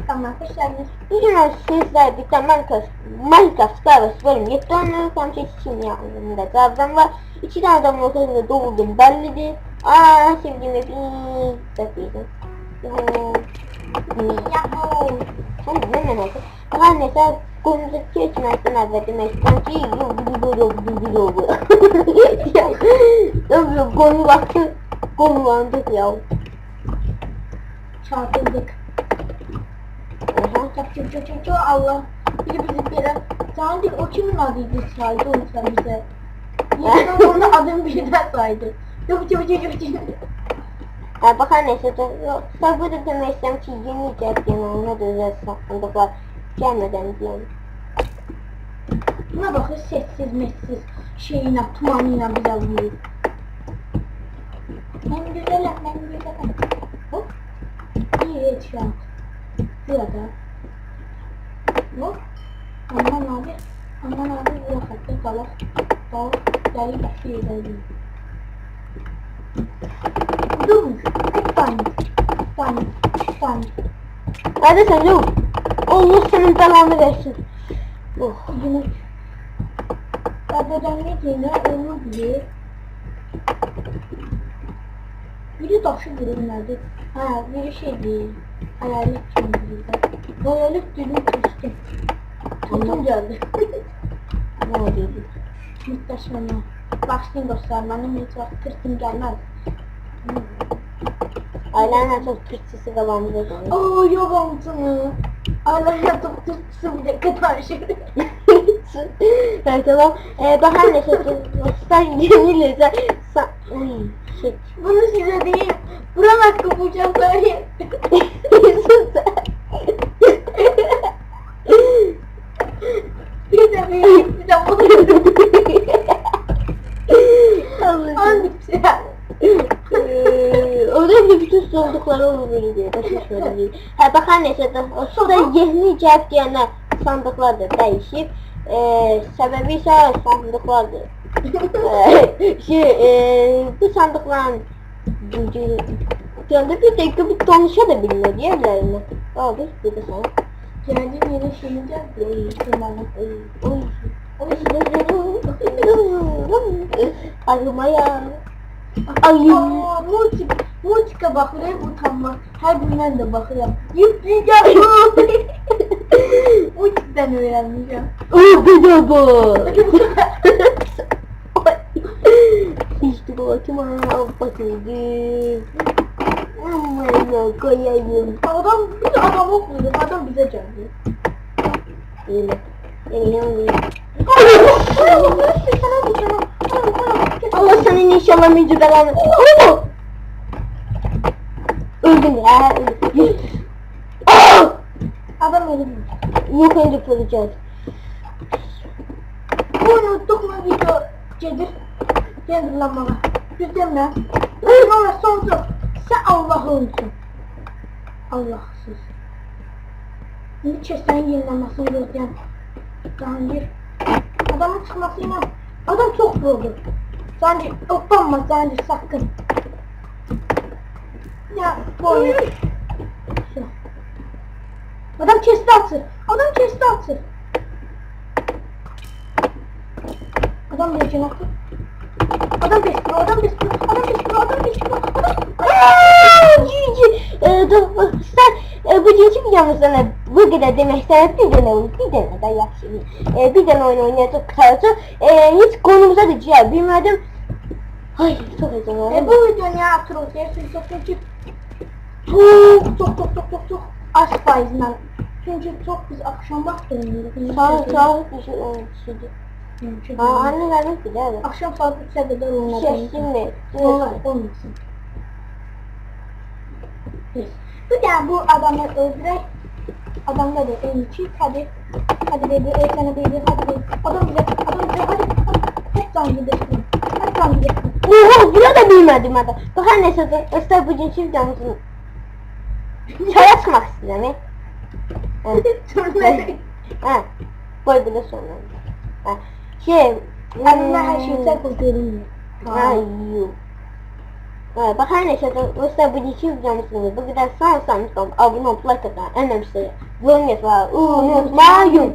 kanalıma hoş geldiniz. Bugün sizlerle birlikte Minecraft Skyvers bölüm 7 oynuyoruz. Çekişim yanında Trabzon var. 2 tane adamın ortasında doğuldum bellidir. Sevdiğime bir bakıyordum. Yahoo. Sen de ne merak et. Her neyse konumuzdaki için aslında verdim. Sanki konu baktı. Konulandık ya. Çarpıldık. Çok Allah. Biri bizi bir yere. Sanki o kimin adıydı saydı onu sen bize. Yemin onun adını birden saydı. Yok. Bak neyse yoksa burada demek istedim ki yeni icat yani ona da özel sandıklar gelmeden diyelim. Buna bakın sessiz messiz şeyine tumanıyla bize vuruyor. Ben güzelim. Hop. İyi headshot. Burada. Hop. Aman abi bırakakta kalır. Daha dayı başlıyor dayı. Durmuş. Bir tane. Hadi sen yok. Allah senin belanı versin. Oh. Yine. Radyodan ne diyene onu bilir. Biri taşı görünmedi. Biri şey değil. Hayalet kim bilir. Hayalet dedim kestim. Tutum geldi. Ne oluyor? Müsteşmene. Başlayın dostlar. Benim hiç vakit tırtım gelmez. Ailenle çok Türkçesi kafamıza dönüyor. Oo yok amcını. Allah'a çok Türkçesi bile kadar şey. Evet tamam. Bak her neyse sen yeminle sen şey. Bunu size değil. Buran hakkı bulacağım söyleyeyim. Bir de bunu. Hangisi? Orada bir bütün sordukları olur böyle diye. Şöyle değil. Bak her neyse o da yeni cevap diyenler sandıklardır değişip. Sebebi ise sandıklardır. Bu sandıkların geldi bir dakika bir konuşabilir diğerlerine. Abi bir de sana. Geldi yeni şeyini geldi. Arımaya. Ayım. Multika bakırıyor utanma. Her birinden de bakıyorum. Yükleyeceğim. Multikten öğrenmeyeceğim. Bir de bu. İşte bu açıma bakıldı. Aman koyayım. Adam okluyor. Adam bize geldi. Öyle. Öyle. Allah Allah senin inşallah mücü belanı. Öldüm ya. Adam öldü. Yok önce bulacağız. Bunu dokma video gelir. Gelir lan bana. Güzel Bana sonsuz. Sen Allah'ımsın. Allahsız. Niçin sen yenilemezsin gözleyen. Zanjir. Adamın çıkmasıyla. Adam çok vurdu. Zanjir. Utanma Zanjir sakın. Ya boyu. Adam kesti atı. Adam bir canavar. Adam besliyor. Sen bu cici bir yalnızlarına bu kadar demek sana bir tane da yaxşı. Bir tane oyun oynayacak kalacak. Hiç konumuza da cihaz bilmedim. Ay çok heyecanlı. Bu videonun ya Troll'ya çünkü çok az faizden. Çünkü çok biz akşam vakti oynuyoruz. Sağ bir şey olmuştu. Anne vermek ki değil mi? Akşam saat 3'e kadar oynadım. Şeştin mi? Olmasın. Bir de bu adamı öldürek. Adamlar da en iyi. Hadi dedi, sana dedi, hadi dedi. Adam bize, hadi. Hep can gidersin. Oha, bunu da bilmedim adam. Bak her neyse, ıslak bugün çift canlısın. Çaya çıkmak istedim mi? Ha, koy bir de sonra. Anne her şeyi sen kurtarın. Ay yok. Bak her neyse dostlar bu iki videomuzun bu kadar sağ olun. Abone olup like atın. En önemlisi yorum yapmayı unutmayın.